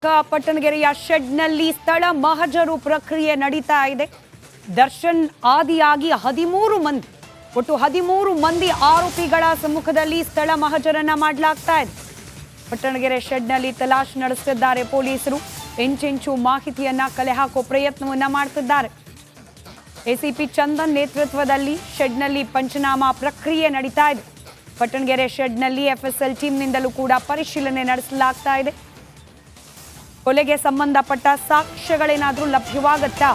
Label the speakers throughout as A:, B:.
A: ಪಟ್ಟಣಗೆರೆಯ ಶೆಡ್ನಲ್ಲಿ ಸ್ಥಳ ಮಹಜರು ಪ್ರಕ್ರಿಯೆ ನಡೀತಾ ಇದೆ. ದರ್ಶನ್ ಆದಿಯಾಗಿ 13 ಮಂದಿ ಒಟ್ಟು 13 ಮಂದಿ ಆರೋಪಿಗಳ ಸಮ್ಮುಖದಲ್ಲಿ ಸ್ಥಳ ಮಹಜರನ್ನ ಮಾಡಲಾಗ್ತಾ ಇದೆ. ಪಟ್ಟಣಗೆರೆ ಶೆಡ್ನಲ್ಲಿ ತಲಾಶ್ ನಡೆಸುತ್ತಿದ್ದಾರೆ ಪೊಲೀಸರು. ಇಂಚಿಂಚು ಮಾಹಿತಿಯನ್ನ ಕಲೆ ಹಾಕೋ ಪ್ರಯತ್ನವನ್ನ ಮಾಡ್ತಿದ್ದಾರೆ. ಎಸಿಪಿ ಚಂದನ್ ನೇತೃತ್ವದಲ್ಲಿ ಶೆಡ್ನಲ್ಲಿ ಪಂಚನಾಮ ಪ್ರಕ್ರಿಯೆ ನಡೀತಾ ಇದೆ. ಪಟ್ಟಣಗೆರೆ ಶೆಡ್ನಲ್ಲಿ ಎಫ್ಎಸ್ಎಲ್ ಟೀಮ್ನಿಂದಲೂ ಕೂಡ ಪರಿಶೀಲನೆ ನಡೆಸಲಾಗ್ತಾ ಇದೆ. ಕೊಲೆಗೆ ಸಂಬಂಧಪಟ್ಟ ಸಾಕ್ಷ್ಯಗಳೇನಾದರೂ ಲಭ್ಯವಾಗುತ್ತಾ,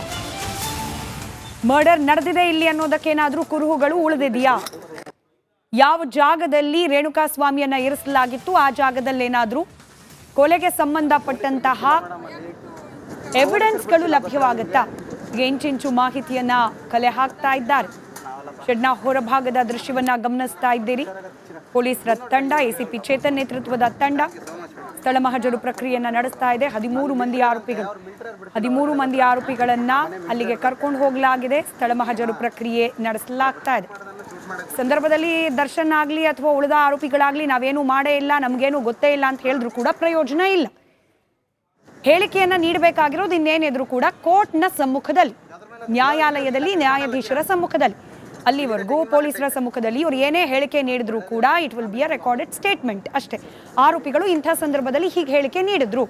A: ಮರ್ಡರ್ ನಡೆದಿದೆ ಇಲ್ಲಿ ಅನ್ನೋದಕ್ಕೇನಾದರೂ ಕುರುಹುಗಳು ಉಳಿದಿದೆಯಾ, ಯಾವ ಜಾಗದಲ್ಲಿ ರೇಣುಕಾ ಸ್ವಾಮಿಯನ್ನ ಇರಿಸಲಾಗಿತ್ತು ಆ ಜಾಗದಲ್ಲೇನಾದರೂ ಕೊಲೆಗೆ ಸಂಬಂಧಪಟ್ಟಂತಹ ಎವಿಡೆನ್ಸ್ಗಳು ಲಭ್ಯವಾಗುತ್ತಾ, ಇಂಚಿಂಚು ಮಾಹಿತಿಯನ್ನ ಕಲೆ ಹಾಕ್ತಾ ಇದ್ದಾರೆ. ಶೆಡ್ನ ಹೊರಭಾಗದ ದೃಶ್ಯವನ್ನ ಗಮನಿಸ್ತಾ ಇದ್ದೀರಿ. ಪೊಲೀಸರ ತಂಡ, ಎಸಿಪಿ ಚೇತನ್ ನೇತೃತ್ವದ ತಂಡ ಸ್ಥಳ ಮಹಜರು ಪ್ರಕ್ರಿಯೆಯನ್ನ ನಡೆಸ್ತಾ ಇದೆ. 13 ಮಂದಿ ಆರೋಪಿಗಳನ್ನ ಅಲ್ಲಿಗೆ ಕರ್ಕೊಂಡು ಹೋಗಲಾಗಿದೆ. ಸ್ಥಳ ಮಹಜರು ಪ್ರಕ್ರಿಯೆ ನಡೆಸಲಾಗ್ತಾ ಇದೆ. ಸಂದರ್ಭದಲ್ಲಿ ದರ್ಶನ್ ಆಗ್ಲಿ ಅಥವಾ ಉಳಿದ ಆರೋಪಿಗಳಾಗ್ಲಿ ನಾವೇನು ಮಾಡೇ ಇಲ್ಲ, ನಮ್ಗೇನು ಗೊತ್ತೇ ಇಲ್ಲ ಅಂತ ಹೇಳಿದ್ರು ಕೂಡ ಪ್ರಯೋಜನ ಇಲ್ಲ. ಹೇಳಿಕೆಯನ್ನ ನೀಡಬೇಕಾಗಿರೋದು ಇನ್ನೇನಿದ್ರು ಕೂಡ ಕೋರ್ಟ್ನ ಸಮ್ಮುಖದಲ್ಲಿ, ನ್ಯಾಯಾಲಯದಲ್ಲಿ, ನ್ಯಾಯಾಧೀಶರ ಸಮ್ಮುಖದಲ್ಲಿ. ಅಲ್ಲಿವರೆಗೂ ಪೊಲೀಸರ ಸಮ್ಮುಖದಲ್ಲಿ ಇವರು ಏನೇ ಹೇಳಿಕೆ ನೀಡಿದ್ರು ಕೂಡ it will be a recorded statement ಅಷ್ಟೇ. ಆರೋಪಿಗಳು ಇಂಥ ಸಂದರ್ಭದಲ್ಲಿ ಹೀಗೆ ಹೇಳಿಕೆ ನೀಡಿದ್ರು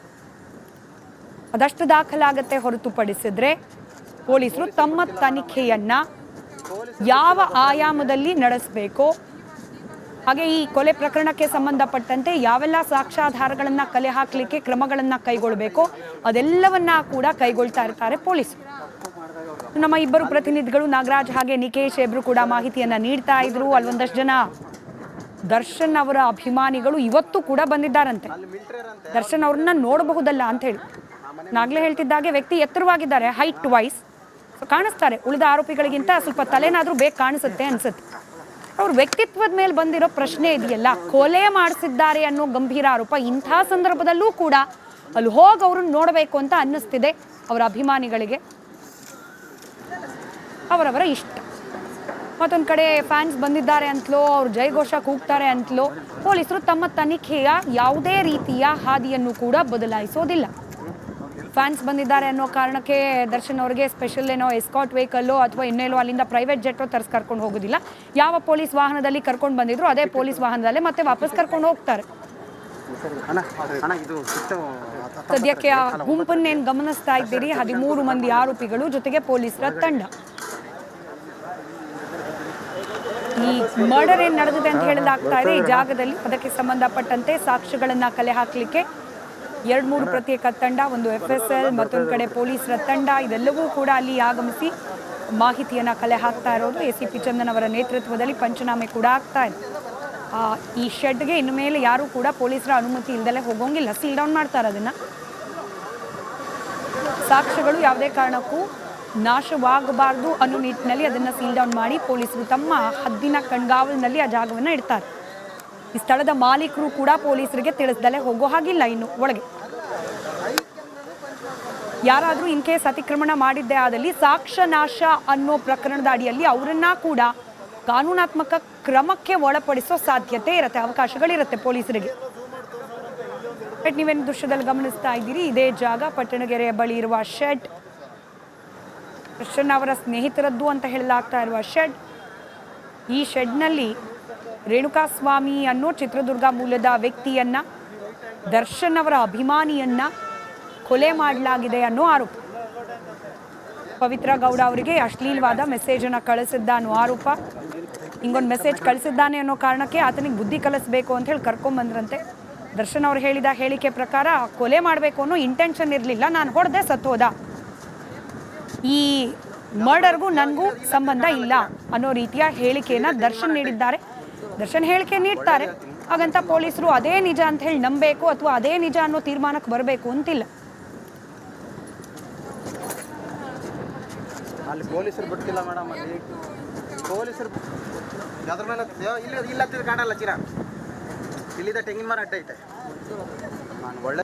A: ಅದಷ್ಟು ದಾಖಲಾಗತ್ತೆ. ಹೊರತುಪಡಿಸಿದ್ರೆ ಪೊಲೀಸರು ತಮ್ಮ ತನಿಖೆಯನ್ನ ಯಾವ ಆಯಾಮದಲ್ಲಿ ನಡೆಸಬೇಕೋ, ಹಾಗೆ ಈ ಕೊಲೆ ಪ್ರಕರಣಕ್ಕೆ ಸಂಬಂಧಪಟ್ಟಂತೆ ಯಾವೆಲ್ಲ ಸಾಕ್ಷ್ಯಾಧಾರಗಳನ್ನ ಕಲೆ ಹಾಕಲಿಕ್ಕೆ ಕ್ರಮಗಳನ್ನ ಕೈಗೊಳ್ಳಬೇಕೋ ಅದೆಲ್ಲವನ್ನ ಕೂಡ ಕೈಗೊಳ್ತಾ ಇರ್ತಾರೆ ಪೊಲೀಸರು. ನಮ್ಮ ಇಬ್ಬರು ಪ್ರತಿನಿಧಿಗಳು ನಾಗರಾಜ್ ಹಾಗೆ ನಿಕೇಶ್ ಇಬ್ರು ಕೂಡ ಮಾಹಿತಿಯನ್ನ ನೀಡ್ತಾ ಇದ್ರು. ಅಲ್ಲೊಂದಷ್ಟು ಜನ ದರ್ಶನ್ ಅವರ ಅಭಿಮಾನಿಗಳು ಇವತ್ತು ಕೂಡ ಬಂದಿದ್ದಾರಂತೆ. ದರ್ಶನ್ ಅವ್ರನ್ನ ನೋಡಬಹುದಲ್ಲ ಅಂತ ಹೇಳಿ. ನಾಗ್ಲೇ ಹೇಳ್ತಿದ್ದಾಗೆ ವ್ಯಕ್ತಿ ಎತ್ತರವಾಗಿದ್ದಾರೆ, ಹೈಟ್ ವೈಸ್ ಕಾಣಿಸ್ತಾರೆ. ಉಳಿದ ಆರೋಪಿಗಳಿಗಿಂತ ಸ್ವಲ್ಪ ತಲೆನಾದ್ರೂ ಬೇಕು ಕಾಣಿಸುತ್ತೆ ಅನ್ಸುತ್ತೆ. ಅವ್ರ ವ್ಯಕ್ತಿತ್ವದ ಮೇಲೆ ಬಂದಿರೋ ಪ್ರಶ್ನೆ ಇದೆಯಲ್ಲ, ಕೊಲೆ ಮಾಡಿಸಿದ್ದಾರೆ ಅನ್ನೋ ಗಂಭೀರ ಆರೋಪ. ಇಂಥ ಸಂದರ್ಭದಲ್ಲೂ ಕೂಡ ಅಲ್ಲಿ ಹೋಗಿ ಅವ್ರನ್ನ ನೋಡಬೇಕು ಅಂತ ಅನ್ನಿಸ್ತಿದೆ ಅವರ ಅಭಿಮಾನಿಗಳಿಗೆ. ಅವರವರ ಇಷ್ಟ. ಮತ್ತೊಂದು ಕಡೆ ಫ್ಯಾನ್ಸ್ ಬಂದಿದ್ದಾರೆ ಅಂತಲೋ, ಅವ್ರು ಜಯಘೋಷ ಕೂಗ್ತಾರೆ ಅಂತಲೋ ಪೊಲೀಸರು ತಮ್ಮ ತನಿಖೆಯ ಯಾವುದೇ ರೀತಿಯ ಹಾದಿಯನ್ನು ಕೂಡ ಬದಲಾಯಿಸೋದಿಲ್ಲ. ಫ್ಯಾನ್ಸ್ ಬಂದಿದ್ದಾರೆ ಅನ್ನೋ ಕಾರಣಕ್ಕೆ ದರ್ಶನ್ ಅವರಿಗೆ ಸ್ಪೆಷಲ್ ಏನೋ ಎಸ್ಕಾಟ್ ವೆಹಿಕಲ್ಲೋ ಅಥವಾ ಇನ್ನೇನೋ ಅಲ್ಲಿಂದ ಪ್ರೈವೇಟ್ ಜೆಟ್ಟೋ ತರಿಸಿ ಕರ್ಕೊಂಡು ಹೋಗೋದಿಲ್ಲ. ಯಾವ ಪೊಲೀಸ್ ವಾಹನದಲ್ಲಿ ಕರ್ಕೊಂಡು ಬಂದಿದ್ರು ಅದೇ ಪೊಲೀಸ್ ವಾಹನದಲ್ಲೇ ಮತ್ತೆ ವಾಪಸ್ ಕರ್ಕೊಂಡು ಹೋಗ್ತಾರೆ. ಸದ್ಯಕ್ಕೆ ಆ ಗುಂಪನ್ನೇನು ಗಮನಿಸ್ತಾ ಇದ್ದೀರಿ, 13 ಮಂದಿ ಆರೋಪಿಗಳು ಜೊತೆಗೆ ಪೊಲೀಸರ ತಂಡ. ಈ ಮರ್ಡರ್ ಏನು ನಡೆದಿದೆ ಅಂತ ಹೇಳಲಾಗ್ತಾ ಇದೆ ಈ ಜಾಗದಲ್ಲಿ. ಅದಕ್ಕೆ ಸಂಬಂಧಪಟ್ಟಂತೆ ಸಾಕ್ಷ್ಯಗಳನ್ನ ಕಲೆ ಹಾಕಲಿಕ್ಕೆ 2-3 ಪ್ರತ್ಯೇಕ ತಂಡ, ಒಂದು ಎಫ್ಎಸ್ಎಲ್, ಮತ್ತೊಂದು ಕಡೆ ಪೊಲೀಸರ ತಂಡ, ಇದೆಲ್ಲವೂ ಕೂಡ ಅಲ್ಲಿ ಆಗಮಿಸಿ ಮಾಹಿತಿಯನ್ನ ಕಲೆ ಹಾಕ್ತಾ ಇರೋದು. ಎಸಿಪಿ ಚಂದನ್ ಅವರ ನೇತೃತ್ವದಲ್ಲಿ ಪಂಚನಾಮೆ ಕೂಡ ಆಗ್ತಾ ಇದೆ. ಈ ಶೆಡ್ಗೆ ಇನ್ನು ಮೇಲೆ ಯಾರು ಕೂಡ ಪೊಲೀಸರ ಅನುಮತಿ ಇಲ್ದಲೇ ಹೋಗೋಂಗಿಲ್ಲ, ಸೀಲ್ ಡೌನ್ ಮಾಡ್ತಾರೆ. ಅದನ್ನ ಸಾಕ್ಷ್ಯಗಳು ಯಾವುದೇ ಕಾರಣಕ್ಕೂ ನಾಶವಾಗಬಾರ್ದು ಅನ್ನೋ ನಿಟ್ಟಿನಲ್ಲಿ ಅದನ್ನ ಸೀಲ್ ಡೌನ್ ಮಾಡಿ ಪೊಲೀಸರು ತಮ್ಮ ಹದ್ದಿನ ಕಣ್ಗಾವಲಿನಲ್ಲಿ ಆ ಜಾಗವನ್ನು ಇಡ್ತಾರೆ. ಈ ಸ್ಥಳದ ಮಾಲೀಕರು ಕೂಡ ಪೊಲೀಸರಿಗೆ ತಿಳಿಸ್ದಲೇ ಹೋಗೋ ಹಾಗಿಲ್ಲ. ಇನ್ನು ಒಳಗೆ ಯಾರಾದರೂ ಇನ್ ಕೇಸ್ ಅತಿಕ್ರಮಣ ಮಾಡಿದ್ದೇ ಆದಲ್ಲಿ ಸಾಕ್ಷ್ಯ ನಾಶ ಅನ್ನೋ ಪ್ರಕರಣದ ಅಡಿಯಲ್ಲಿ ಅವರನ್ನ ಕೂಡ ಕಾನೂನಾತ್ಮಕ ಕ್ರಮಕ್ಕೆ ಒಳಪಡಿಸೋ ಸಾಧ್ಯತೆ ಇರುತ್ತೆ, ಅವಕಾಶಗಳಿರುತ್ತೆ ಪೊಲೀಸರಿಗೆ. ಬಟ್ ನೀವೇನು ದೃಶ್ಯದಲ್ಲಿ ಗಮನಿಸ್ತಾ ಇದ್ದೀರಿ, ಇದೇ ಜಾಗ ಪಟ್ಟಣಗೆರೆಯ ಬಳಿ ಇರುವ ಶೆಡ್, ದರ್ಶನ್ ಅವರ ಸ್ನೇಹಿತರದ್ದು ಅಂತ ಹೇಳಲಾಗ್ತಾ ಇರುವ ಶೆಡ್. ಈ ಶೆಡ್ನಲ್ಲಿ ರೇಣುಕಾ ಸ್ವಾಮಿ ಅನ್ನೋ ಚಿತ್ರದುರ್ಗ ಮೂಲದ ವ್ಯಕ್ತಿಯನ್ನ, ದರ್ಶನ್ ಅವರ ಅಭಿಮಾನಿಯನ್ನ ಕೊಲೆ ಮಾಡಲಾಗಿದೆ ಅನ್ನೋ ಆರೋಪ. ಪವಿತ್ರ ಗೌಡ ಅವರಿಗೆ ಅಶ್ಲೀಲವಾದ ಮೆಸೇಜನ್ನು ಕಳಿಸಿದ್ದ ಅನ್ನೋ ಆರೋಪ. ಹಿಂಗೊಂದು ಮೆಸೇಜ್ ಕಳಿಸಿದ್ದಾನೆ ಅನ್ನೋ ಕಾರಣಕ್ಕೆ ಆತನಿಗೆ ಬುದ್ಧಿ ಕಲಿಸ್ಬೇಕು ಅಂತ ಹೇಳಿ ಕರ್ಕೊಂಬಂದ್ರಂತೆ. ದರ್ಶನ್ ಅವರು ಹೇಳಿದ ಹೇಳಿಕೆ ಪ್ರಕಾರ ಕೊಲೆ ಮಾಡಬೇಕು ಅನ್ನೋ ಇಂಟೆನ್ಷನ್ ಇರಲಿಲ್ಲ, ನಾನು ಹೊಡೆದೆ ಸತ್ತೋದ, ಈ ಮರ್ಡರ್ಗೂ ನನಗೂ ಸಂಬಂಧ ಇಲ್ಲ ಅನ್ನೋ ರೀತಿಯ ಹೇಳಿಕೆಯನ್ನು ದರ್ಶನ್ ನೀಡಿದ್ದಾರೆ. ದರ್ಶನ್ ಹೇಳಿಕೆ ನೀಡ್ತಾರೆ, ಹಾಗಂತ ಪೊಲೀಸರು ಅದೇ ನಿಜ ಅಂತ ಹೇಳಿ ನಂಬಬೇಕು ಅಥವಾ ಅದೇ ನಿಜ ಅನ್ನೋ ತೀರ್ಮಾನಕ್ಕೆ ಬರಬೇಕು ಅಂತಿಲ್ಲ.
B: ಅಲ್ಲಿ ಪೊಲೀಸರು ಬಿಡ್ತಿಲ್ಲ ಮೇಡಮ್, ಅಲ್ಲಿ ಪೊಲೀಸರು ಅದ್ರ ಮೇಲೆ ಇಲ್ಲ ಕಾಣಲ್ಲ ಚಿರ, ಇಲ್ಲಿದ್ದ ತೆಂಗಿನ ಮರ ಅಡ್ಡ ಐತೆ. ನಾನು ಒಳ್ಳೆ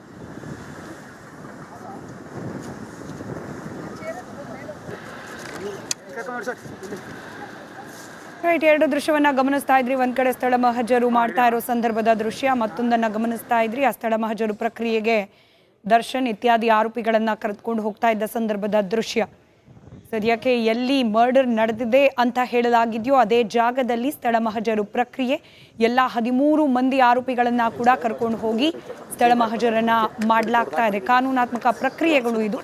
A: ರೈಟ್, ಎರಡು ದೃಶ್ಯವನ್ನ ಗಮನಿಸ್ತಾ ಇದ್ರಿ. ಒಂದ್ ಕಡೆ ಸ್ಥಳ ಮಹಜರು ಮಾಡ್ತಾ ಇರೋ ಸಂದರ್ಭದ ದೃಶ್ಯ, ಮತ್ತೊಂದನ್ನ ಗಮನಿಸ್ತಾ ಇದ್ರಿ. ಆ ಸ್ಥಳ ಮಹಜರು ಪ್ರಕ್ರಿಯೆಗೆ ದರ್ಶನ್ ಇತ್ಯಾದಿ ಆರೋಪಿಗಳನ್ನ ಕರೆದುಕೊಂಡು ಹೋಗ್ತಾ ಇದ್ದ ಸಂದರ್ಭದ ದೃಶ್ಯ. ಸದ್ಯಕ್ಕೆ ಎಲ್ಲಿ ಮರ್ಡರ್ ನಡೆದಿದೆ ಅಂತ ಹೇಳಲಾಗಿದೆಯೋ ಅದೇ ಜಾಗದಲ್ಲಿ ಸ್ಥಳ ಮಹಜರು ಪ್ರಕ್ರಿಯೆ. ಎಲ್ಲ 13 ಮಂದಿ ಆರೋಪಿಗಳನ್ನ ಕೂಡ ಕರ್ಕೊಂಡು ಹೋಗಿ ಸ್ಥಳ ಮಹಜರನ್ನ ಮಾಡಲಾಗ್ತಾ ಇದೆ. ಕಾನೂನಾತ್ಮಕ ಪ್ರಕ್ರಿಯೆಗಳು ಇದು.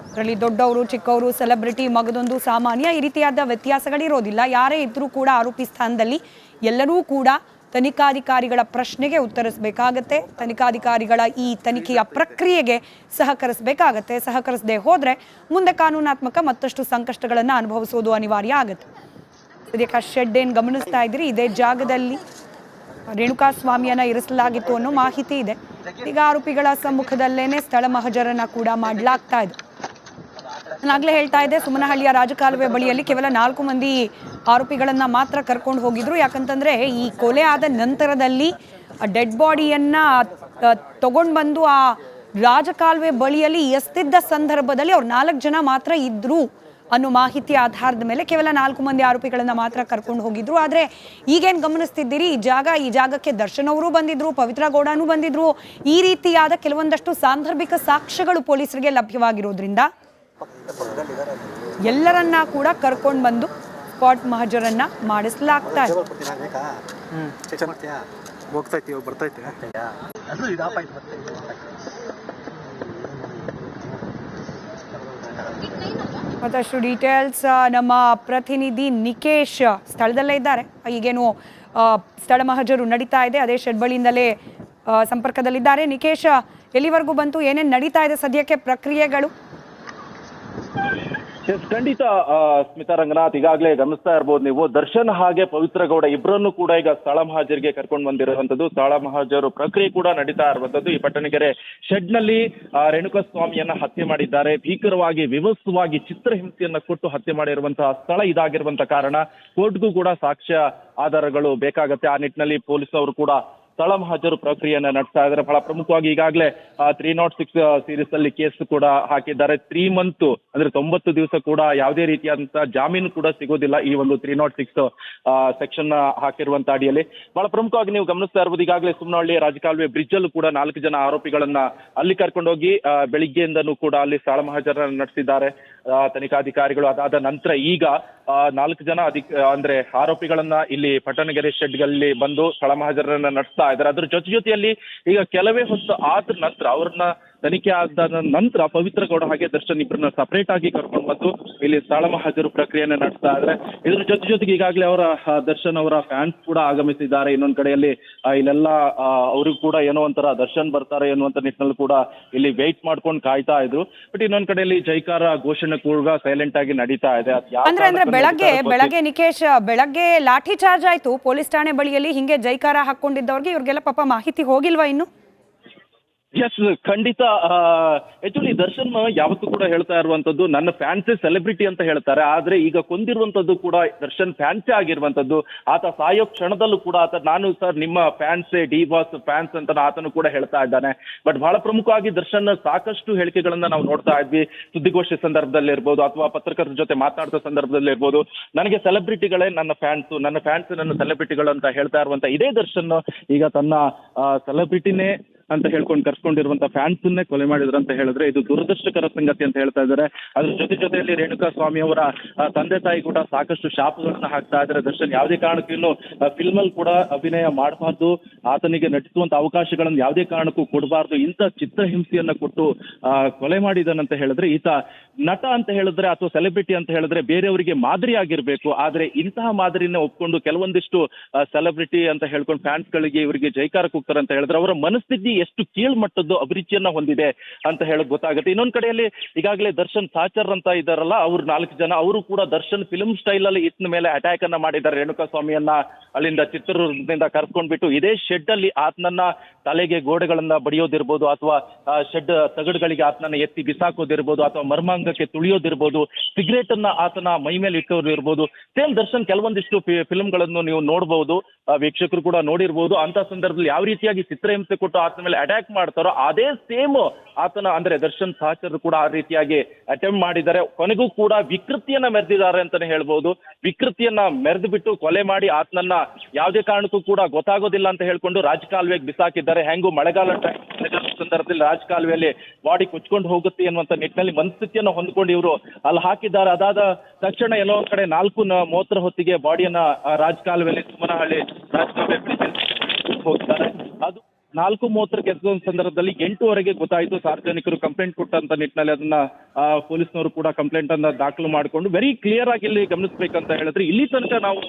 A: ಅದರಲ್ಲಿ ದೊಡ್ಡವರು, ಚಿಕ್ಕವರು, ಸೆಲೆಬ್ರಿಟಿ, ಮಗದೊಂದು, ಸಾಮಾನ್ಯ, ಈ ರೀತಿಯಾದ ವ್ಯತ್ಯಾಸಗಳಿರೋದಿಲ್ಲ. ಯಾರೇ ಇದ್ರೂ ಕೂಡ ಆರೋಪಿ ಸ್ಥಾನದಲ್ಲಿ ಎಲ್ಲರೂ ಕೂಡ ತನಿಖಾಧಿಕಾರಿಗಳ ಪ್ರಶ್ನೆಗೆ ಉತ್ತರಿಸಬೇಕಾಗತ್ತೆ. ತನಿಖಾಧಿಕಾರಿಗಳ ಈ ತನಿಖೆಯ ಪ್ರಕ್ರಿಯೆಗೆ ಸಹಕರಿಸಬೇಕಾಗತ್ತೆ. ಸಹಕರಿಸದೆ ಹೋದರೆ ಮುಂದೆ ಕಾನೂನಾತ್ಮಕ ಮತ್ತಷ್ಟು ಸಂಕಷ್ಟಗಳನ್ನು ಅನುಭವಿಸೋದು ಅನಿವಾರ್ಯ ಆಗುತ್ತೆ. ಇದಕ್ಕೆ ಶೆಡ್ ಏನು ಗಮನಿಸ್ತಾ ಇದ್ದೀರಿ, ಇದೇ ಜಾಗದಲ್ಲಿ ರೇಣುಕಾಸ್ವಾಮಿಯನ್ನ ಇರಿಸಲಾಗಿತ್ತು ಅನ್ನೋ ಮಾಹಿತಿ ಇದೆ. ಈಗ ಆರೋಪಿಗಳ ಸಮ್ಮುಖದಲ್ಲೇನೆ ಸ್ಥಳ ಮಹಜರನ್ನ ಕೂಡ ಮಾಡಲಾಗ್ತಾ ಇದೆ. ನಾನಾಗಲೇ ಹೇಳ್ತಾ ಇದ್ದೆ, ಸುಮನಹಳ್ಳಿಯ ರಾಜಕಾಲುವೆ ಬಳಿಯಲ್ಲಿ ಕೇವಲ 4 ಮಂದಿ ಆರೋಪಿಗಳನ್ನ ಮಾತ್ರ ಕರ್ಕೊಂಡು ಹೋಗಿದ್ರು. ಯಾಕಂತಂದ್ರೆ ಈ ಕೊಲೆ ಆದ ನಂತರದಲ್ಲಿ ಡೆಡ್ ಬಾಡಿಯನ್ನ ತಗೊಂಡು ಬಂದು ಆ ರಾಜಕಾಲುವೆ ಬಳಿಯಲ್ಲಿ ಎಸ್ತಿದ್ದ ಸಂದರ್ಭದಲ್ಲಿ ಅವ್ರು 4 ಜನ ಮಾತ್ರ ಇದ್ರು ಅನ್ನೋ ಮಾಹಿತಿ ಆಧಾರದ ಮೇಲೆ ಕೇವಲ 4 ಮಂದಿ ಆರೋಪಿಗಳನ್ನ ಮಾತ್ರ ಕರ್ಕೊಂಡು ಹೋಗಿದ್ರು. ಆದ್ರೆ ಈಗೇನು ಗಮನಿಸ್ತಿದ್ದೀರಿ, ಈ ಜಾಗಕ್ಕೆ ದರ್ಶನ್ ಅವರು ಬಂದಿದ್ರು, ಪವಿತ್ರ ಗೌಡನೂ ಬಂದಿದ್ರು. ಈ ರೀತಿಯಾದ ಕೆಲವೊಂದಷ್ಟು ಸಾಂದರ್ಭಿಕ ಸಾಕ್ಷ್ಯಗಳು ಪೊಲೀಸರಿಗೆ ಲಭ್ಯವಾಗಿರೋದ್ರಿಂದ ಎಲ್ಲರನ್ನ ಕೂಡ ಕರ್ಕೊಂಡು ಬಂದು ಸ್ಪಾಟ್ ಮಹಜರನ್ನ ಮಾಡಿಸಲಾಗ್ತಾ ಇದೆ. ಮತ್ತಷ್ಟು ಡೀಟೇಲ್ಸ್ ನಮ್ಮ ಪ್ರತಿನಿಧಿ ನಿಕೇಶ್ ಸ್ಥಳದಲ್ಲೇ ಇದ್ದಾರೆ. ಈಗೇನು ಸ್ಥಳ ಮಹಜರು ನಡೀತಾ ಇದೆ, ಅದೇ ಶೆಡ್ ಬಳಿಯಿಂದಲೇ ಸಂಪರ್ಕದಲ್ಲಿದ್ದಾರೆ. ನಿಕೇಶ್, ಎಲ್ಲಿವರೆಗೂ ಬಂತು, ಏನೇನು ನಡೀತಾ ಇದೆ ಸದ್ಯಕ್ಕೆ ಪ್ರಕ್ರಿಯೆಗಳು?
C: ಖಂಡಿತ ಸ್ಮಿತಾ ರಂಗನಾಥ್, ಈಗಾಗಲೇ ಗಮನಿಸ್ತಾ ಇರ್ಬೋದು ನೀವು, ದರ್ಶನ್ ಹಾಗೆ ಪವಿತ್ರ ಗೌಡ ಇಬ್ಬರನ್ನು ಕೂಡ ಈಗ ಸ್ಥಳ ಮಹಾಜರಿಗೆ ಕರ್ಕೊಂಡು ಬಂದಿರುವಂತದ್ದು. ಸ್ಥಳ ಮಹಾಜರು ಪ್ರಕ್ರಿಯೆ ಕೂಡ ನಡೀತಾ ಇರುವಂತದ್ದು. ಈ ಪಟ್ಟಣಗೆರೆ ಶೆಡ್ ನಲ್ಲಿ ರೇಣುಕಾಸ್ವಾಮಿಯನ್ನ ಹತ್ಯೆ ಮಾಡಿದ್ದಾರೆ. ಭೀಕರವಾಗಿ ವಿವಸ್ವಾಗಿ ಚಿತ್ರಹಿಂಸೆಯನ್ನ ಕೊಟ್ಟು ಹತ್ಯೆ ಮಾಡಿರುವಂತಹ ಸ್ಥಳ ಇದಾಗಿರುವಂತಹ ಕಾರಣ ಕೋರ್ಟ್ಗೂ ಕೂಡ ಸಾಕ್ಷ್ಯ ಆಧಾರಗಳು ಬೇಕಾಗತ್ತೆ. ಆ ನಿಟ್ಟಿನಲ್ಲಿ ಪೊಲೀಸ್ ಅವರು ಕೂಡ ಸ್ಥಳ ಮಹಾಜರು ಪ್ರಕ್ರಿಯೆಯನ್ನ ನಡೆಸ್ತಾ ಇದ್ದಾರೆ. ಬಹಳ ಪ್ರಮುಖವಾಗಿ ಈಗಾಗಲೇ 306 ಸೀರೀಸ್ ಅಲ್ಲಿ ಕೇಸ್ ಕೂಡ ಹಾಕಿದ್ದಾರೆ. 3 ಮಂತ್ ಅಂದ್ರೆ 90 ದಿವಸ ಕೂಡ ಯಾವುದೇ ರೀತಿಯಾದಂತಹ ಜಾಮೀನು ಕೂಡ ಸಿಗೋದಿಲ್ಲ ಈ ಒಂದು 306 ಸೆಕ್ಷನ್ ಹಾಕಿರುವಂತ ಅಡಿಯಲ್ಲಿ. ಬಹಳ ಪ್ರಮುಖವಾಗಿ ನೀವು ಗಮನಿಸ್ತಾ ಇರ್ಬೋದು, ಈಗಾಗಲೇ ಸುಮ್ನಹಳ್ಳಿ ರಾಜಕಾಲುವೆ ಬ್ರಿಡ್ಜ್ ಅಲ್ಲೂ ಕೂಡ 4 ಜನ ಆರೋಪಿಗಳನ್ನ ಅಲ್ಲಿ ಕರ್ಕೊಂಡೋಗಿ ಬೆಳಿಗ್ಗೆಯಿಂದನೂ ಕೂಡ ಅಲ್ಲಿ ಸ್ಥಳ ಮಹಾಜರನ್ನ ನಡೆಸಿದ್ದಾರೆ ತನಿಖಾಧಿಕಾರಿಗಳು. ಅದಾದ ನಂತರ ಈಗ 4 ಜನ ಅಂದ್ರೆ ಆರೋಪಿಗಳನ್ನ ಇಲ್ಲಿ ಪಟ್ಟಣಗೆರೆ ಶೆಡ್ಗಳಲ್ಲಿ ಬಂದು ಸ್ಥಳ ಮಹಾಜರನ್ನ ನಡೆಸ್ತಾ ಇದ್ದಾರೆ. ಅದ್ರ ಜೊತೆಯಲ್ಲಿ ಈಗ ಕೆಲವೇ ಹೊತ್ತು ಆದ ನಂತರ ಅವ್ರನ್ನ ತನಿಖೆ ಆದ ನಂತರ ಪವಿತ್ರ ಗೌಡ ಹಾಗೆ ದರ್ಶನ್ ಇಬ್ಬರನ್ನ ಸಪರೇಟ್ ಆಗಿ ಕರ್ಕೊಂಡು ಬಂದು ಇಲ್ಲಿ ಸ್ಥಳ ಮಹಾಜರು ಪ್ರಕ್ರಿಯೆಯನ್ನ ನಡೆಸ್ತಾ ಇದ್ದಾರೆ. ಇದ್ರ ಜೊತೆಗೆ ಈಗಾಗಲೇ ಅವರ ದರ್ಶನ್ ಅವರ ಫ್ಯಾನ್ಸ್ ಕೂಡ ಆಗಮಿಸಿದ್ದಾರೆ. ಇನ್ನೊಂದ್ ಕಡೆಯಲ್ಲಿ ಇಲ್ಲೆಲ್ಲ ಅವ್ರಿಗೂ ಕೂಡ ಏನೋ ಒಂಥರ ದರ್ಶನ್ ಬರ್ತಾರೆ ಎನ್ನುವಂತ ನಿಟ್ಟಿನಲ್ಲಿ ಕೂಡ ಇಲ್ಲಿ ವೆಯ್ಟ್ ಮಾಡ್ಕೊಂಡು ಕಾಯ್ತಾ ಇದ್ರು. ಬಟ್ ಇನ್ನೊಂದ್ ಕಡೆಯಲ್ಲಿ ಜೈಕಾರ ಘೋಷಣೆ ಕೂಡ ಸೈಲೆಂಟ್ ಆಗಿ ನಡೀತಾ ಇದೆ.
A: ಅಂದ್ರೆ ಬೆಳಗ್ಗೆ ನಿಕೇಶ್, ಬೆಳಗ್ಗೆ ಲಾಠಿ ಚಾರ್ಜ್ ಆಯ್ತು ಪೊಲೀಸ್ ಠಾಣೆ ಬಳಿಯಲ್ಲಿ. ಹಿಂಗೆ ಜೈಕಾರ ಹಾಕೊಂಡಿದ್ದವ್ರಿಗೆ ಇವ್ರಿಗೆಲ್ಲ ಪಾಪ ಮಾಹಿತಿ ಹೋಗಿಲ್ವಾ ಇನ್ನು?
C: ಎಸ್, ಖಂಡಿತ. ಆಕ್ಚುಲಿ ದರ್ಶನ್ ಯಾವತ್ತೂ ಕೂಡ ಹೇಳ್ತಾ ಇರುವಂತದ್ದು, ನನ್ನ ಫ್ಯಾನ್ಸೇ ಸೆಲೆಬ್ರಿಟಿ ಅಂತ ಹೇಳ್ತಾರೆ. ಆದ್ರೆ ಈಗ ಕೊಂದಿರುವಂತದ್ದು ಕೂಡ ದರ್ಶನ್ ಫ್ಯಾನ್ಸೇ ಆಗಿರುವಂತದ್ದು. ಆತ ಸಾಯೋ ಕ್ಷಣದಲ್ಲೂ ಕೂಡ ಆತ ನಾನು ಸರ್ ನಿಮ್ಮ ಫ್ಯಾನ್ಸೇ, ಡಿ ಬಾಸ್ ಫ್ಯಾನ್ಸ್ ಅಂತ ಆತನು ಕೂಡ ಹೇಳ್ತಾ ಇದ್ದಾನೆ. ಬಟ್ ಬಹಳ ಪ್ರಮುಖವಾಗಿ ದರ್ಶನ್ ಸಾಕಷ್ಟು ಹೇಳಿಕೆಗಳನ್ನ ನಾವು ನೋಡ್ತಾ ಇದ್ವಿ. ಸುದ್ದಿಗೋಷ್ಠಿ ಸಂದರ್ಭದಲ್ಲಿ ಇರ್ಬೋದು ಅಥವಾ ಪತ್ರಕರ್ತರ ಜೊತೆ ಮಾತನಾಡಿದ ಸಂದರ್ಭದಲ್ಲಿ ಇರ್ಬೋದು, ನನಗೆ ಸೆಲೆಬ್ರಿಟಿಗಳೇ ನನ್ನ ಫ್ಯಾನ್ಸ್ ನನ್ನ ಸೆಲೆಬ್ರಿಟಿಗಳು ಅಂತ ಹೇಳ್ತಾ ಇರುವಂತ ಇದೇ ದರ್ಶನ್ ಈಗ ತನ್ನ ಸೆಲೆಬ್ರಿಟಿನೇ ಅಂತ ಹೇಳ್ಕೊಂಡು ಕರ್ಸ್ಕೊಂಡಿರುವಂತ ಫ್ಯಾನ್ಸ್ ಅನ್ನೇ ಕೊಲೆ ಮಾಡಿದ್ರು ಅಂತ ಹೇಳಿದ್ರೆ ಇದು ದುರದೃಷ್ಟಕರ ಸಂಗತಿ ಅಂತ ಹೇಳ್ತಾ ಇದ್ದಾರೆ. ಅದ್ರ ಜೊತೆಯಲ್ಲಿ ರೇಣುಕಾಸ್ವಾಮಿ ಅವರ ತಂದೆ ತಾಯಿ ಕೂಡ ಸಾಕಷ್ಟು ಶಾಪಗಳನ್ನ ಹಾಕ್ತಾ ಇದ್ದಾರೆ. ದರ್ಶನ್ ಯಾವುದೇ ಕಾರಣಕ್ಕೂ ಇನ್ನು ಫಿಲ್ಮ್ ಅಲ್ಲಿ ಕೂಡ ಅಭಿನಯ ಮಾಡಬಾರ್ದು, ಆತನಿಗೆ ನಟಿಸುವಂತ ಅವಕಾಶಗಳನ್ನು ಯಾವುದೇ ಕಾರಣಕ್ಕೂ ಕೊಡಬಾರ್ದು, ಇಂಥ ಚಿತ್ರಹಿಂಸೆಯನ್ನ ಕೊಟ್ಟು ಕೊಲೆ ಮಾಡಿದನಂತ ಹೇಳಿದ್ರೆ ಈತ ನಟ ಅಂತ ಹೇಳಿದ್ರೆ ಅಥವಾ ಸೆಲೆಬ್ರಿಟಿ ಅಂತ ಹೇಳಿದ್ರೆ ಬೇರೆಯವರಿಗೆ ಮಾದರಿ ಆಗಿರ್ಬೇಕು. ಆದ್ರೆ ಇಂತಹ ಮಾದರಿನ ಒಪ್ಕೊಂಡು ಕೆಲವೊಂದಿಷ್ಟು ಸೆಲೆಬ್ರಿಟಿ ಅಂತ ಹೇಳ್ಕೊಂಡು ಫ್ಯಾನ್ಸ್ ಗಳಿಗೆ ಇವರಿಗೆ ಜೈಕಾರ ಕೂಗ್ತಾರೆ ಅಂತ ಹೇಳಿದ್ರೆ ಅವರ ಮನಸ್ಥಿತಿ ಎಷ್ಟು ಕೀಳ್ಮಟ್ಟದ್ದು ಅಭಿರುಚಿಯನ್ನ ಹೊಂದಿದೆ ಅಂತ ಹೇಳಕ್ ಗೊತ್ತಾಗುತ್ತೆ. ಇನ್ನೊಂದ್ ಕಡೆಯಲ್ಲಿ ಈಗಾಗಲೇ ದರ್ಶನ್ ಸಾಚರ್ ಅಂತ ಇದ್ದಾರಲ್ಲ, ಅವ್ರು 4 ಜನ, ಅವರು ಕೂಡ ದರ್ಶನ್ ಫಿಲ್ಮ್ ಸ್ಟೈಲ್ ಅಲ್ಲಿ ಇತ್ತ ಮೇಲೆ ಅಟ್ಯಾಕ್ ಅನ್ನ ಮಾಡಿದ್ದಾರೆ. ರೇಣುಕಾಸ್ವಾಮಿಯನ್ನ ಅಲ್ಲಿಂದ ಚಿತ್ರದುರ್ಗದಿಂದ ಕರ್ಕೊಂಡ್ಬಿಟ್ಟು ಇದೇ ಶೆಡ್ ಅಲ್ಲಿ ಆತನನ್ನ ತಲೆಗೆ ಗೋಡೆಗಳನ್ನ ಬಡಿಯೋದಿರ್ಬೋದು ಅಥವಾ ಶೆಡ್ ತಗಡುಗಳಿಗೆ ಆತನನ್ನ ಎತ್ತಿ ಬಿಸಾಕೋದಿರ್ಬೋದು ಅಥವಾ ಮರ್ಮಾಂಗಕ್ಕೆ ತುಳಿಯೋದಿರ್ಬೋದು, ಸಿಗರೇಟ್ ಅನ್ನ ಆತನ ಮೈ ಮೇಲೆ ಇಟ್ಟೋದಿರ್ಬೋದು. ಸೇಮ್ ದರ್ಶನ್ ಕೆಲವೊಂದಿಷ್ಟು ಫಿಲ್ಮ್ಗಳನ್ನು ನೀವು ನೋಡಬಹುದು, ವೀಕ್ಷಕರು ಕೂಡ ನೋಡಿರ್ಬೋದು. ಅಂತ ಸಂದರ್ಭದಲ್ಲಿ ಯಾವ ರೀತಿಯಾಗಿ ಚಿತ್ರಹಿಂಸೆ ಕೊಟ್ಟು ಆತ ಮೇಲೆ ಮೇಲೆ ಅಟ್ಯಾಕ್ ಮಾಡ್ತಾರೋ ಅದೇ ಸೇಮ್ ಆತನ ಅಂದ್ರೆ ದರ್ಶನ್ ಸಹಚರರು ಕೂಡ ಆ ರೀತಿಯಾಗಿ ಅಟೆಂಪ್ಟ್ ಮಾಡಿದ್ದಾರೆ. ಕೊನೆಗೂ ಕೂಡ ವಿಕೃತಿಯನ್ನ ಮೆರೆದಿದ್ದಾರೆ ಅಂತಾನೆ ಹೇಳ್ಬೋದು. ವಿಕೃತಿಯನ್ನ ಮೆರೆದು ಬಿಟ್ಟು ಕೊಲೆ ಮಾಡಿ ಆತನನ್ನ ಯಾವುದೇ ಕಾರಣಕ್ಕೂ ಕೂಡ ಗೊತ್ತಾಗೋದಿಲ್ಲ ಅಂತ ಹೇಳ್ಕೊಂಡು ರಾಜಕಾಲುವೆಗೆ ಬಿಸಾಕಿದ್ದಾರೆ. ಹೆಂಗು ಮಳೆಗಾಲ ಸಂದರ್ಭದಲ್ಲಿ ರಾಜಕಾಲುವೆಯಲ್ಲಿ ಬಾಡಿ ಕುಚ್ಕೊಂಡು ಹೋಗುತ್ತೆ ಅನ್ನುವಂತ ನಿಟ್ಟಿನಲ್ಲಿ ಮನಸ್ಥಿತಿಯನ್ನು ಹೊಂದ್ಕೊಂಡು ಇವರು ಅಲ್ಲಿ ಹಾಕಿದ್ದಾರೆ. ಅದಾದ ತಕ್ಷಣ ಎಲ್ಲೋ ಒಂದ್ ಕಡೆ 4:30 ಹೊತ್ತಿಗೆ ಬಾಡಿಯನ್ನ ರಾಜಕಾಲುವೆಯಲ್ಲಿ ಸುಮನಹಳ್ಳಿ ರಾಜಕಾಲುವೆ ಹೋಗ್ತಾರೆ. ಅದು 4:30 ಎದ್ದ ಸಂದರ್ಭದಲ್ಲಿ 8:00 ಗೊತ್ತಾಯಿತು. ಸಾರ್ವಜನಿಕರು ಕಂಪ್ಲೇಂಟ್ ಕೊಟ್ಟಂತ ನಿಟ್ಟಿನಲ್ಲಿ ಅದನ್ನ ಪೊಲೀಸ್ನವರು ಕೂಡ ಕಂಪ್ಲೇಂಟ್ ಅನ್ನ ದಾಖಲು ಮಾಡಿಕೊಂಡು ವೆರಿ ಕ್ಲಿಯರ್ ಆಗಿ ಇಲ್ಲಿ ಗಮನಿಸಬೇಕಂತ ಹೇಳಿದ್ರೆ ಇಲ್ಲಿ ತನಕ ನಾವು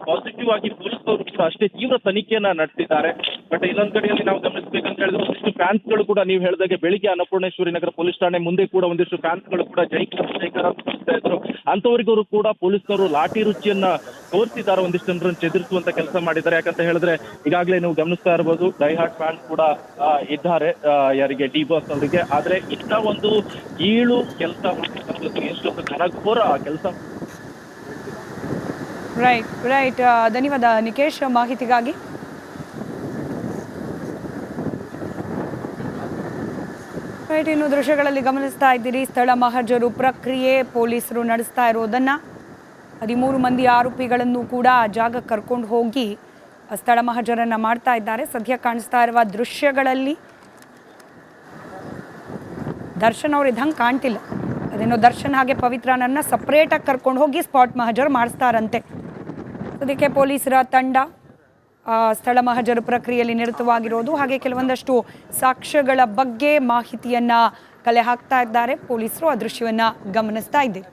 C: ಪಾಸಿಟಿವ್ ಆಗಿ ಪೊಲೀಸ್ನವರು ಕೂಡ ಅಷ್ಟೇ ತೀವ್ರ ತನಿಖೆಯನ್ನ ನಡೆಸಿದ್ದಾರೆ. ಬಟ್ ಇನ್ನೊಂದ್ ಕಡೆಯಲ್ಲಿ ನಾವು ಗಮನಿಸಬೇಕಂತ ಹೇಳಿದ್ರೆ ಒಂದಿಷ್ಟು ಫ್ಯಾನ್ಸ್ಗಳು ಕೂಡ ನೀವು ಹೇಳಿದಾಗೆ ಬೆಳಿಗ್ಗೆ ಅನ್ನಪೂರ್ಣೇಶ್ವರಿ ನಗರ ಪೊಲೀಸ್ ಠಾಣೆ ಮುಂದೆ ಕೂಡ ಒಂದಿಷ್ಟು ಫ್ಯಾನ್ಸ್ಗಳು ಕೂಡ ಜೈಕಾರ ಮಾಡ್ತಾ ಇದ್ರು. ಅಂತವರಿಗೂ ಕೂಡ ಪೊಲೀಸ್ನವರು ಲಾಠಿ ರುಚಿಯನ್ನ ತೋರಿಸಿದ್ದಾರೆ. ಒಂದಿಷ್ಟು ಜನರನ್ನು ಚೆದರಿಸುವಂತ ಕೆಲಸ ಮಾಡಿದ್ದಾರೆ. ಯಾಕಂತ ಹೇಳಿದ್ರೆ ಈಗಾಗಲೇ ನೀವು ಗಮನಿಸ್ತಾ ಇರಬಹುದು ಡೈ ಹಾರ್ಟ್ ಫ್ಯಾನ್ಸ್ ಕೂಡ ಇದ್ದಾರೆ ಯಾರಿಗೆ ಡಿ ಬಾಸ್ ಅವರಿಗೆ. ಆದ್ರೆ ಇಂಥ ಒಂದು ಕೀಳು ಕೆಲಸ ಎಷ್ಟೊಂದು ಘನಘೋರ ಕೆಲಸ.
A: ರೈಟ್ ಧನ್ಯವಾದ ನಿಕೇಶ್ ಮಾಹಿತಿಗಾಗಿ. ರೈಟ್, ಇನ್ನು ದೃಶ್ಯಗಳಲ್ಲಿ ಗಮನಿಸ್ತಾ ಇದ್ದೀರಿ ಸ್ಥಳ ಮಹಜರು ಪ್ರಕ್ರಿಯೆ ಪೊಲೀಸರು ನಡೆಸ್ತಾ ಇರೋದನ್ನ. 13 ಮಂದಿ ಆರೋಪಿಗಳನ್ನು ಕೂಡ ಆ ಜಾಗಕ್ಕೆ ಕರ್ಕೊಂಡು ಹೋಗಿ ಸ್ಥಳ ಮಹಜರನ್ನ ಮಾಡ್ತಾ ಇದ್ದಾರೆ. ಸದ್ಯ ಕಾಣಿಸ್ತಾ ಇರುವ ದೃಶ್ಯಗಳಲ್ಲಿ ದರ್ಶನ್ ಅವ್ರು ಇದ್ದಂಗೆ ಕಾಣ್ತಿಲ್ಲ. ಅದೇನೋ ದರ್ಶನ್ ಹಾಗೆ ಪವಿತ್ರನನ್ನ ಸಪ್ರೇಟಾಗಿ ಕರ್ಕೊಂಡು ಹೋಗಿ ಸ್ಪಾಟ್ ಮಹಜರು ಮಾಡಿಸ್ತಾರಂತೆ. ಅದಕ್ಕೆ ಪೊಲೀಸರ ತಂಡ ಸ್ಥಳ ಮಹಜರು ಪ್ರಕ್ರಿಯೆಯಲ್ಲಿ ನಿರತವಾಗಿರೋದು ಹಾಗೆ ಕೆಲವೊಂದಷ್ಟು ಸಾಕ್ಷ್ಯಗಳ ಬಗ್ಗೆ ಮಾಹಿತಿಯನ್ನ ಕಲೆ ಹಾಕ್ತಾ ಇದ್ದಾರೆ ಪೊಲೀಸರು. ಆ ದೃಶ್ಯವನ್ನ ಗಮನಿಸ್ತಾ ಇದ್ದೀರಿ.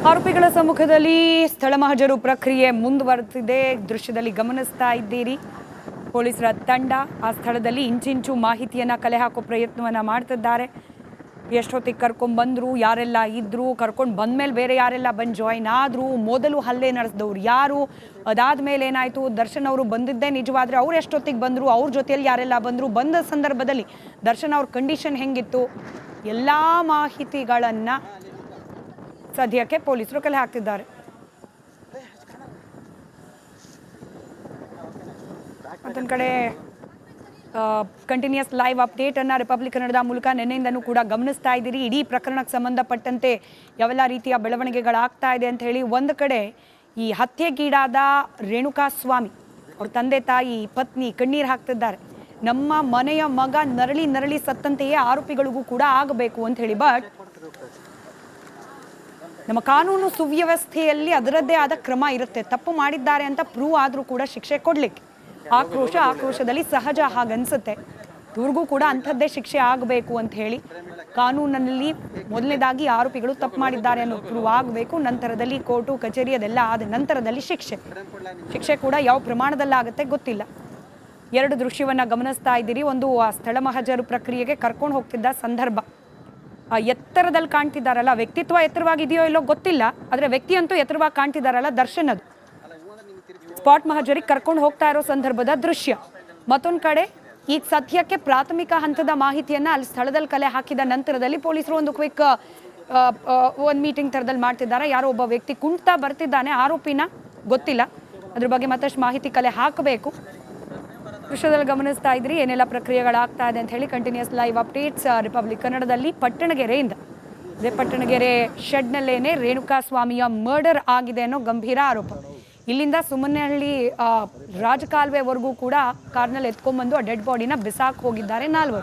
A: ಆರೋಪಿಗಳ ಸಮ್ಮುಖದಲ್ಲಿ ಸ್ಥಳ ಮಹಜರು ಪ್ರಕ್ರಿಯೆ ಮುಂದುವರೆದಿದೆ. ದೃಶ್ಯದಲ್ಲಿ ಗಮನಿಸ್ತಾ ಇದ್ದೀರಿ ಪೊಲೀಸರ ತಂಡ ಆ ಸ್ಥಳದಲ್ಲಿ ಇಂಚಿಂಚು ಮಾಹಿತಿಯನ್ನ ಕಲೆ ಹಾಕೋ ಪ್ರಯತ್ನವನ್ನ ಮಾಡ್ತಿದ್ದಾರೆ. ಎಷ್ಟೊತ್ತಿಗೆ ಕರ್ಕೊಂಡು ಬಂದ್ರು, ಯಾರೆಲ್ಲ ಇದ್ರು, ಕರ್ಕೊಂಡು ಬಂದ್ಮೇಲೆ ಬೇರೆ ಯಾರೆಲ್ಲ ಬಂದು ಜಾಯಿನ್ ಆದ್ರು, ಮೊದಲು ಹಲ್ಲೆ ನಡೆಸಿದವ್ರು ಯಾರು, ಅದಾದ್ಮೇಲೆ ಏನಾಯ್ತು, ದರ್ಶನ್ ಅವರು ಬಂದಿದ್ದೇ ನಿಜವಾದ್ರೆ ಅವ್ರು ಎಷ್ಟೊತ್ತಿಗೆ ಬಂದ್ರು, ಅವ್ರ ಜೊತೆಯಲ್ಲಿ ಯಾರೆಲ್ಲ ಬಂದ್ರು, ಬಂದ ಸಂದರ್ಭದಲ್ಲಿ ದರ್ಶನ್ ಅವ್ರ ಕಂಡೀಷನ್ ಹೆಂಗಿತ್ತು, ಎಲ್ಲ ಮಾಹಿತಿಗಳನ್ನ ಸದ್ಯಕ್ಕೆ ಪೊಲೀಸರು ಕಲೆ ಹಾಕ್ತಿದ್ದಾರೆ. ಮತ್ತೊಂದು ಕಡೆ ಕಂಟಿನ್ಯೂಸ್ ಲೈವ್ ಅಪ್ಡೇಟ್ ಅನ್ನ ರಿಪಬ್ಲಿಕ್ ಕನ್ನಡದ ಮೂಲಕ ನಿನ್ನೆಯಿಂದನೂ ಕೂಡ ಗಮನಿಸ್ತಾ ಇದ್ದೀರಿ. ಇಡೀ ಪ್ರಕರಣಕ್ಕೆ ಸಂಬಂಧಪಟ್ಟಂತೆ ಯಾವೆಲ್ಲ ರೀತಿಯ ಬೆಳವಣಿಗೆಗಳಾಗ್ತಾ ಇದೆ ಅಂತ ಹೇಳಿ. ಒಂದು ಕಡೆ ಈ ಹತ್ಯೆಗೀಡಾದ ರೇಣುಕಾ ಸ್ವಾಮಿ ಅವ್ರ ತಂದೆ ತಾಯಿ ಪತ್ನಿ ಕಣ್ಣೀರು ಹಾಕ್ತಿದ್ದಾರೆ. ನಮ್ಮ ಮನೆಯ ಮಗ ನರಳಿ ನರಳಿ ಸತ್ತಂತೆಯೇ ಆರೋಪಿಗಳಿಗೂ ಕೂಡ ಆಗಬೇಕು ಅಂತ ಹೇಳಿ. ಬಟ್ ನಮ್ಮ ಕಾನೂನು ಸುವ್ಯವಸ್ಥೆಯಲ್ಲಿ ಅದರದ್ದೇ ಆದ ಕ್ರಮ ಇರುತ್ತೆ. ತಪ್ಪು ಮಾಡಿದ್ದಾರೆ ಅಂತ ಪ್ರೂವ್ ಆದರೂ ಕೂಡ ಶಿಕ್ಷೆ ಕೊಡ್ಲಿಕ್ಕೆ ಆಕ್ರೋಶದಲ್ಲಿ ಸಹಜ ಹಾಗನ್ಸುತ್ತೆ. ಇವ್ರಿಗೂ ಕೂಡ ಅಂಥದ್ದೇ ಶಿಕ್ಷೆ ಆಗಬೇಕು ಅಂತ ಹೇಳಿ ಕಾನೂನಿನಲ್ಲಿ ಮೊದಲನೇದಾಗಿ ಆರೋಪಿಗಳು ತಪ್ಪು ಮಾಡಿದ್ದಾರೆ ಅನ್ನೋ ಪ್ರೂವ್ ಆಗಬೇಕು. ನಂತರದಲ್ಲಿ ಕೋರ್ಟು ಕಚೇರಿ ಅದೆಲ್ಲ ಆದ ನಂತರದಲ್ಲಿ ಶಿಕ್ಷೆ ಕೂಡ ಯಾವ ಪ್ರಮಾಣದಲ್ಲಾಗುತ್ತೆ ಗೊತ್ತಿಲ್ಲ. ಎರಡು ದೃಶ್ಯವನ್ನ ಗಮನಿಸ್ತಾ ಇದ್ದೀರಿ. ಒಂದು ಆ ಸ್ಥಳ ಮಹಜರು ಪ್ರಕ್ರಿಯೆಗೆ ಕರ್ಕೊಂಡು ಹೋಗ್ತಿದ್ದ ಸಂದರ್ಭ, ಆ ಎತ್ತರದಲ್ಲಿ ಕಾಣ್ತಿದ್ದಾರಲ್ಲ, ವ್ಯಕ್ತಿತ್ವ ಎತ್ತರವಾಗಿದೆಯೋ ಇಲ್ಲೋ ಗೊತ್ತಿಲ್ಲ, ಆದರೆ ವ್ಯಕ್ತಿ ಅಂತೂ ಎತ್ತರವಾಗಿ ಕಾಣ್ತಿದ್ದಾರಲ್ಲ ದರ್ಶನ್, ಅದು ಸ್ಪಾಟ್ ಮಹಜರಿಗೆ ಕರ್ಕೊಂಡು ಹೋಗ್ತಾ ಇರೋ ಸಂದರ್ಭದ ದೃಶ್ಯ. ಮತ್ತೊಂದು ಕಡೆ ಈಗ ಸದ್ಯಕ್ಕೆ ಪ್ರಾಥಮಿಕ ಹಂತದ ಮಾಹಿತಿಯನ್ನ ಅಲ್ಲಿ ಸ್ಥಳದಲ್ಲಿ ಕಲೆ ಹಾಕಿದ ನಂತರದಲ್ಲಿ ಪೊಲೀಸರು ಒಂದು ಕ್ವಿಕ್ ಒಂದು ಮೀಟಿಂಗ್ ಥರದಲ್ಲಿ ಮಾಡ್ತಿದ್ದಾರೆ. ಯಾರೋ ಒಬ್ಬ ವ್ಯಕ್ತಿ ಕುಂಟ್ತಾ ಬರ್ತಿದ್ದಾನೆ, ಆರೋಪಿನ ಗೊತ್ತಿಲ್ಲ, ಅದ್ರ ಬಗ್ಗೆ ಮತ್ತಷ್ಟು ಮಾಹಿತಿ ಕಲೆ ಹಾಕಬೇಕು. ದೃಶ್ಯದಲ್ಲಿ ಗಮನಿಸ್ತಾ ಇದ್ರಿ ಏನೆಲ್ಲ ಪ್ರಕ್ರಿಯೆಗಳಾಗ್ತಾ ಇದೆ ಅಂತ ಹೇಳಿ. ಕಂಟಿನ್ಯೂಸ್ ಲೈವ್ ಅಪ್ಡೇಟ್ಸ್ ರಿಪಬ್ಲಿಕ್ ಕನ್ನಡದಲ್ಲಿ. ಪಟ್ಟಣಗೆರೆಯಿಂದ ಪಟ್ಟಣಗೆರೆ ಶೆಡ್ನಲ್ಲೇನೆ ರೇಣುಕಾ ಸ್ವಾಮಿಯ ಮರ್ಡರ್ ಆಗಿದೆ ಅನ್ನೋ ಗಂಭೀರ ಆರೋಪ. ಇಲ್ಲಿಂದ ಸುಮನಹಳ್ಳಿ ರಾಜಕಾಲುವೆವರೆಗೂ ಕೂಡ ಕಾರ್ನಲ್ಲಿ ಎತ್ಕೊಂಡ್ಬಂದು ಆ ಡೆಡ್ ಬಾಡಿನ ಬಿಸಾಕ್ ಹೋಗಿದ್ದಾರೆ 4.